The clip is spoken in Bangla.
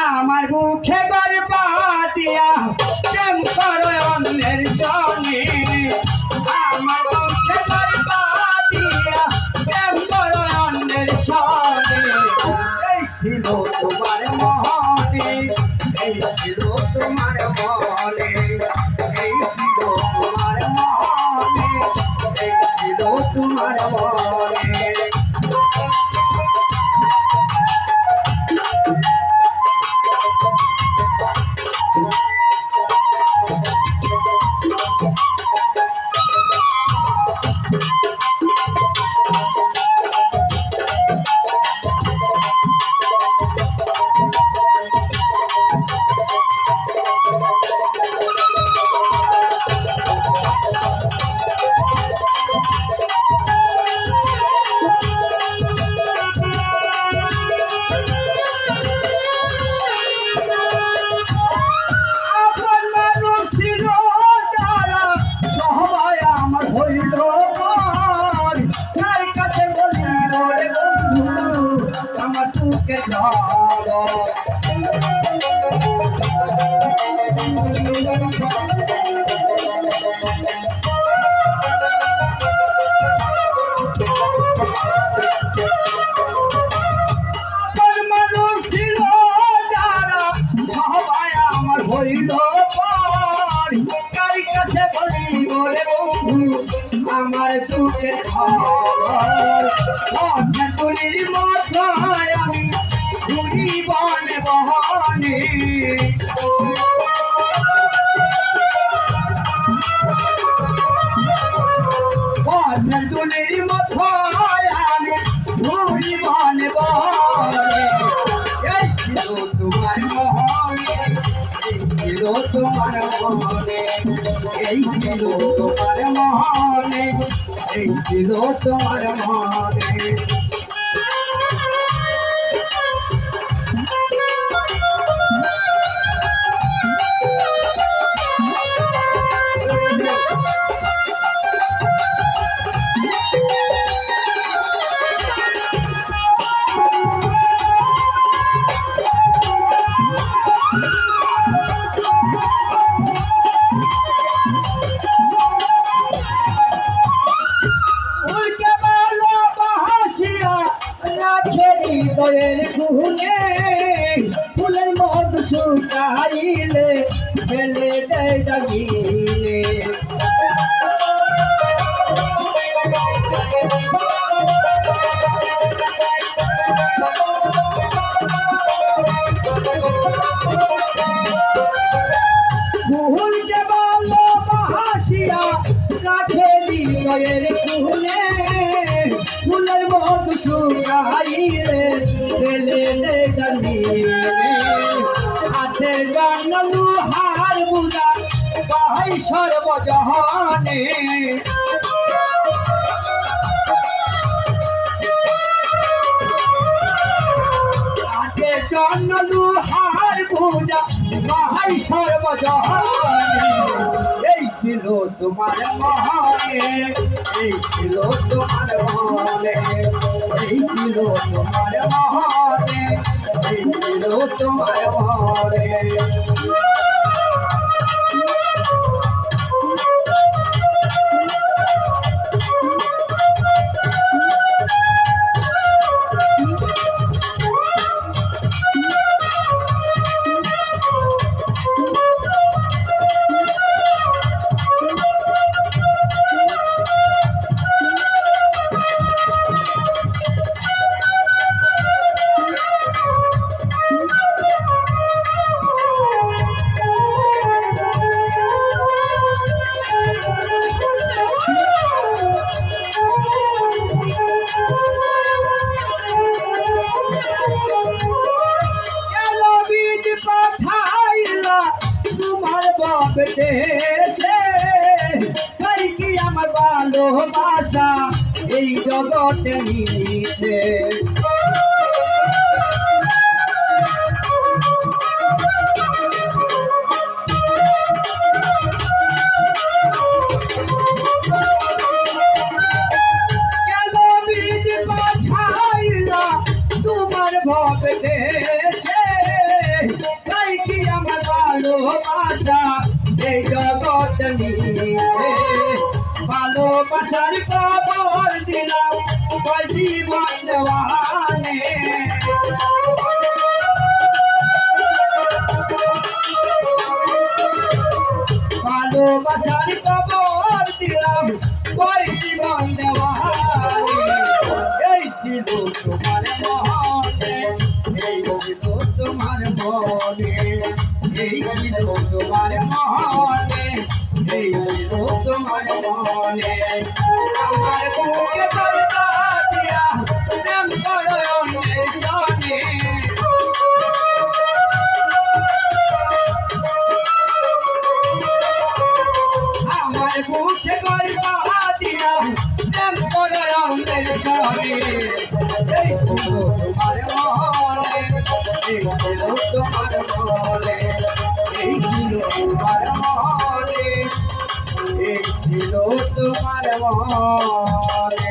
আমার মুখে গর্বা দিয়া প্রেম করো অন্যের সঙ্গে আমার মুখে গর্বা দিয়া প্রেম করো অন্যের সঙ্গে এই ছিল তোমার মনে এই ছিল তোমার মনে এই ছিল তোমার মনে এই ছিল তোমার মনে আমার দুঃখের খবর অজ্ঞাতুলির মাথায় আমি ঘুরি বনে বহনে অজ্ঞাতুলির মাথায় আমি ঘুরি বনে বহনে এই ছিল তোমার মহনে এই ছিল তোমার মহনে এই ছিল তোমার মহনে এই ছিল তোমার মহনে হৃদয়ের গুনে ফুলের মধু শুকাইলে ফেলে দেয় ডাকিলে ফুলকে ভালোবাসিয়া রাখে হৃদয়ের গুনে ফুলের মধু শুকাইলে ফেলে দিলে হাতে জানলু হার বুঝা বাহাই সর্বজহানে হাতে জানলু হার বুঝা বাহাই সর্বজহানে এই ছিল তোমার মহনে এই ছিল তোমার মহনে এই ছিল তোমার মহনে এই ছিল তোমার মহনে দেশে তাই কি আমার ভালোবাসা এই জগতে নিচে কেন বিধি পাঠাই নিচে ভালোবাসার খবর দিলাম কয় জীবন দেওয়ানে ভালোবাসার খবর দিলাম কয় জীবন দেওয়ানে এই ছিল তোমার মনে এই ছিল তোমার মনে এই ছিল তোমার মনে এই ছিল তোমার মনে আমার বুকে দরজা দিয়া প্রেম করো অন্যের সনে আমার বুকে দরজা দিয়া প্রেম করো অন্যের সনে এই ছিল তোমার মনে এই ছিল তোমার মনে এই ছিল তোমার মনে এই ছিল তোমার মনে